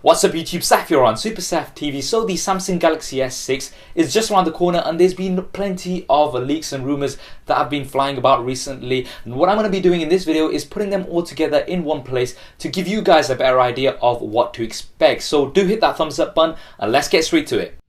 What's up YouTube, Saf here on Super Saf TV. So the Samsung Galaxy S6 is just around the corner and there's been plenty of leaks and rumours that have been flying about recently. And what I'm going to be doing in this video is putting them all together in one place to give you guys a better idea of what to expect. So do hit that thumbs up button and let's get straight to it.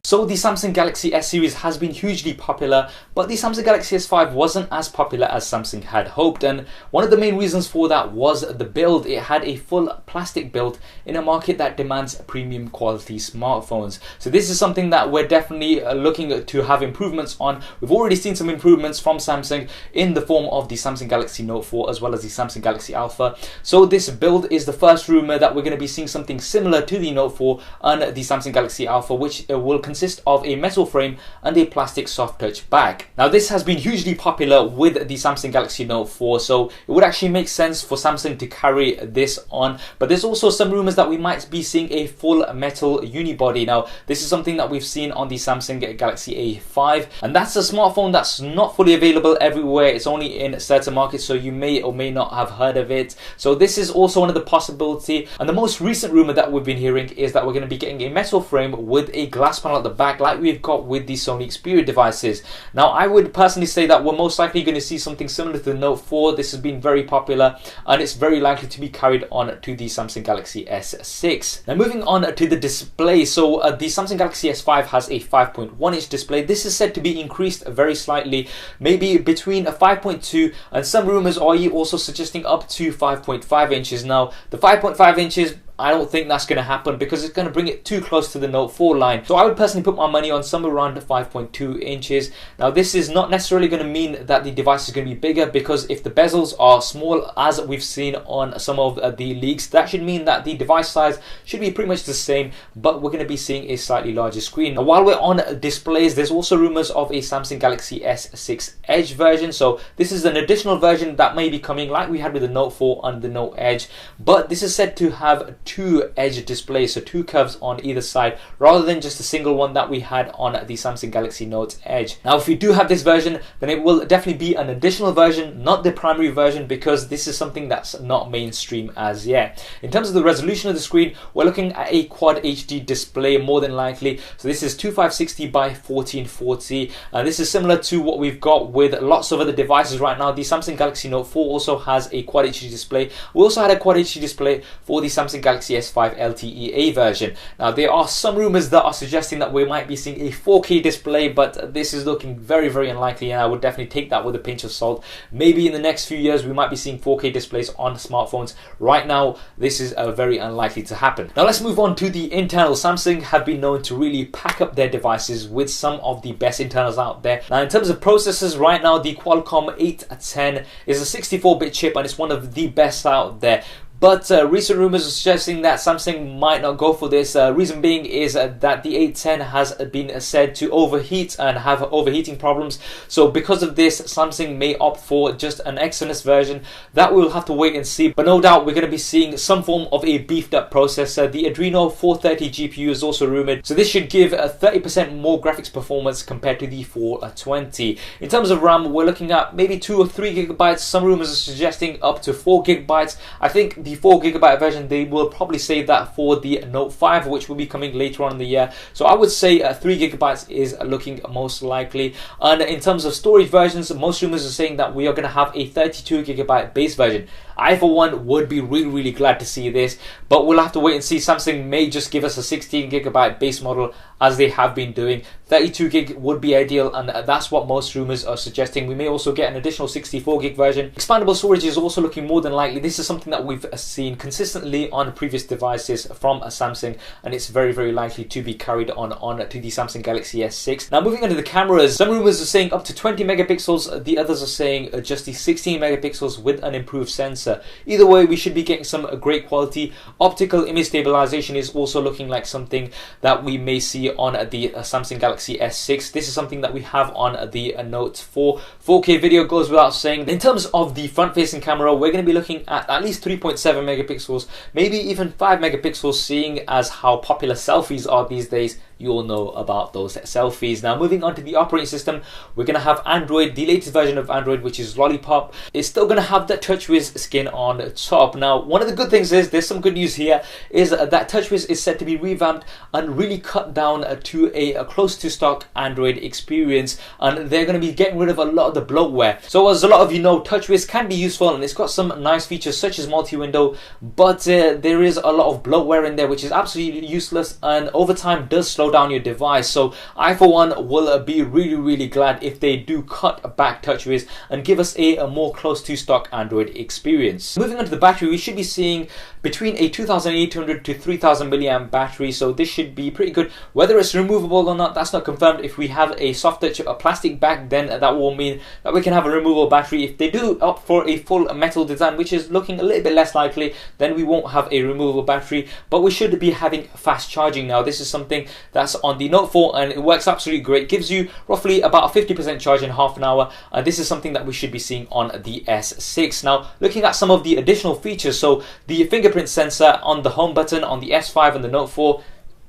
So the Samsung Galaxy S series has been hugely popular, but the Samsung Galaxy S5 wasn't as popular as Samsung had hoped, and one of the main reasons for that was the build. It had a full plastic build in a market that demands premium quality smartphones. So this is something that we're definitely looking to have improvements on. We've already seen some improvements from Samsung in the form of the Samsung Galaxy Note 4 as well as the Samsung Galaxy Alpha. So this build is the first rumor that we're going to be seeing something similar to the Note 4 and the Samsung Galaxy Alpha, which will consist of a metal frame and a plastic soft touch back. Now this has been hugely popular with the Samsung Galaxy Note 4, so it would actually make sense for Samsung to carry this on. But there's also some rumors that we might be seeing a full metal unibody. Now this is something that we've seen on the Samsung Galaxy A5, and that's a smartphone that's not fully available everywhere. It's only in certain markets, so you may or may not have heard of it. So this is also one of the possibility. And the most recent rumor that we've been hearing is that we're going to be getting a metal frame with a glass panel at the back like we've got with the Sony Xperia devices. Now I would personally say that we're most likely going to see something similar to the Note 4. This has been very popular and it's very likely to be carried on to the Samsung Galaxy S6. Now moving on to the display, so the Samsung Galaxy S5 has a 5.1 inch display. This is said to be increased very slightly, maybe between a 5.2 and some rumors are also suggesting up to 5.5 inches. Now the 5.5 inches, I don't think that's going to happen because it's going to bring it too close to the Note 4 line. So I would personally put my money on somewhere around 5.2 inches. Now this is not necessarily going to mean that the device is going to be bigger, because if the bezels are small as we've seen on some of the leaks, that should mean that the device size should be pretty much the same, but we're going to be seeing a slightly larger screen. Now while we're on displays, there's also rumors of a Samsung Galaxy S6 Edge version. So this is an additional version that may be coming like we had with the Note 4 and the Note Edge, but this is said to have two edge displays, so two curves on either side rather than just a single one that we had on the Samsung Galaxy Note Edge. Now if we do have this version, then it will definitely be an additional version, not the primary version, because this is something that's not mainstream as yet. In terms of the resolution of the screen, we're looking at a Quad HD display more than likely. So this is 2560 by 1440, and this is similar to what we've got with lots of other devices right now. The Samsung Galaxy Note 4 also has a Quad HD display. We also had a Quad HD display for the Samsung Galaxy S5 LTE-A version. Now there are some rumors that are suggesting that we might be seeing a 4K display, but this is looking very, very unlikely, and I would definitely take that with a pinch of salt. Maybe in the next few years we might be seeing 4K displays on smartphones. Right now this is very unlikely to happen. Now let's move on to the internals. Samsung have been known to really pack up their devices with some of the best internals out there. Now in terms of processors, right now the Qualcomm 810 is a 64-bit chip and it's one of the best out there. But recent rumors are suggesting that Samsung might not go for this. Reason being is that the 810 has been said to overheat and have overheating problems. So because of this, Samsung may opt for just an Exynos version. That we'll have to wait and see. But no doubt we're going to be seeing some form of a beefed up processor. The Adreno 430 GPU is also rumored. So this should give 30% more graphics performance compared to the 420. In terms of RAM, we're looking at maybe 2 or 3 gigabytes. Some rumors are suggesting up to 4 gigabytes. I think the 4 gigabyte version, they will probably save that for the Note 5, which will be coming later on in the year. So I would say 3 gigabytes is looking most likely. And in terms of storage versions, most rumors are saying that we are going to have a 32 gigabyte base version. I for one would be really glad to see this, but we'll have to wait and see. Samsung may just give us a 16 gigabyte base model as they have been doing. 32 gig would be ideal, and that's what most rumors are suggesting. We may also get an additional 64 gig version. Expandable storage is also looking more than likely. This is something that we've seen consistently on previous devices from Samsung, and it's very likely to be carried on to the Samsung Galaxy S6. Now moving on to the cameras, some rumors are saying up to 20 megapixels, the others are saying just the 16 megapixels with an improved sensor. Either way, we should be getting some great quality. Optical image stabilization is also looking like something that we may see on the Samsung Galaxy S6. This is something that we have on the Note 4. 4K video goes without saying. In terms of the front-facing camera, we're going to be looking at least 3.7 megapixels, maybe even 5 megapixels, seeing as how popular selfies are these days. you all know about those selfies. Now moving on to the operating system, we're going to have Android, the latest version of Android, which is Lollipop. It's still going to have that TouchWiz skin on top. Now one of the good things is, there's some good news here, is that TouchWiz is said to be revamped and really cut down to a close to stock Android experience, and they're going to be getting rid of a lot of the bloatware. So as a lot of you know, TouchWiz can be useful and it's got some nice features such as multi-window, but there is a lot of bloatware in there which is absolutely useless and over time does slow down your device. So I for one will be really glad if they do cut back TouchWiz and give us a more close to stock Android experience. Moving on to the battery, we should be seeing between a 2800 to 3000 milliamp battery, so this should be pretty good. Whether it's removable or not, that's not confirmed. If we have a soft touch, a plastic back, then that will mean that we can have a removable battery. If they do opt for a full metal design, which is looking a little bit less likely, then we won't have a removable battery, but we should be having fast charging. Now this is something that's on the Note 4 and it works absolutely great. Gives you roughly about a 50% charge in half an hour, and this is something that we should be seeing on the S6. Now looking at some of the additional features, so the fingerprint sensor on the home button on the S5 and the Note 4,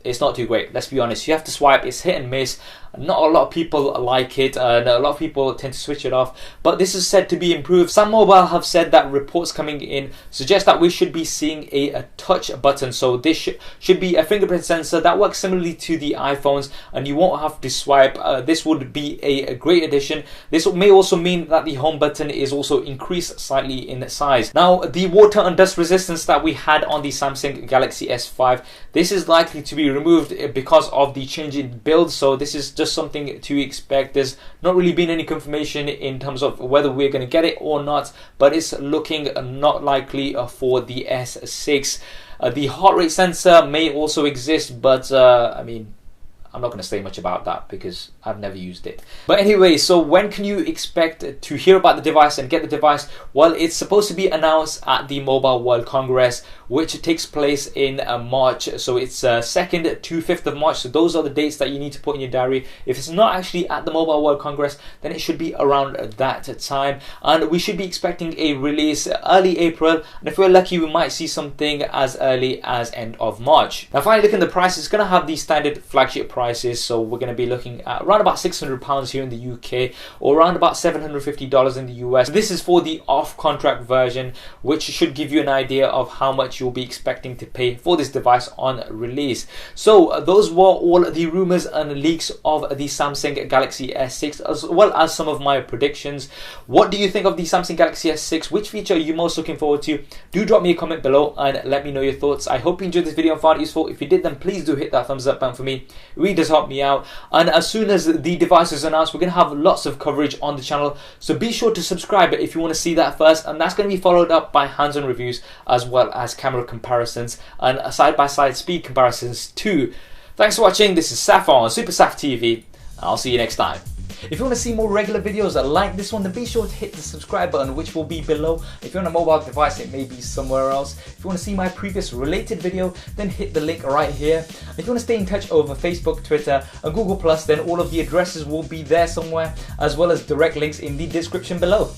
it's not too great, let's be honest. You have to swipe, it's hit and miss. Not a lot of people like it, and a lot of people tend to switch it off, but this is said to be improved. Sam Mobile have said that reports coming in suggest that we should be seeing a touch button, so this should be a fingerprint sensor that works similarly to the iPhones and you won't have to swipe. This would be a great addition. This may also mean that the home button is also increased slightly in size. Now the water and dust resistance that we had on the Samsung Galaxy S5, this is likely to be removed because of the change in build, so this is just something to expect. There's not really been any confirmation in terms of whether we're going to get it or not, but it's looking not likely for the S6. The heart rate sensor may also exist, but I mean, I'm not going to say much about that because I've never used it. But anyway, so when can you expect to hear about the device and get the device? Well, it's supposed to be announced at the Mobile World Congress, which takes place in March. So it's 2nd to 5th of March. So those are the dates that you need to put in your diary. If it's not actually at the Mobile World Congress, then it should be around that time. And we should be expecting a release early April. And if we're lucky, we might see something as early as end of March. Now finally, looking at the price, it's going to have the standard flagship prices. So we're going to be looking at around about £600 here in the UK, or around about $750 in the US. This is for the off-contract version, which should give you an idea of how much you'll be expecting to pay for this device on release. So those were all the rumors and leaks of the Samsung Galaxy S6, as well as some of my predictions. What do you think of the Samsung Galaxy S6? Which feature are you most looking forward to? Do drop me a comment below and let me know your thoughts. I hope you enjoyed this video and found it useful. If you did, then please do hit that thumbs up button for me. It really does help me out. And as soon as the device is announced, we're going to have lots of coverage on the channel, so be sure to subscribe if you want to see that first, and that's going to be followed up by hands-on reviews as well as camera comparisons and side-by-side speed comparisons too. Thanks for watching. This is Saf on Super Saf TV. I'll see you next time. If you want to see more regular videos like this one, then be sure to hit the subscribe button, which will be below. If you're on a mobile device, it may be somewhere else. If you want to see my previous related video, then hit the link right here. If you want to stay in touch over Facebook, Twitter and Google+, then all of the addresses will be there somewhere, as well as direct links in the description below.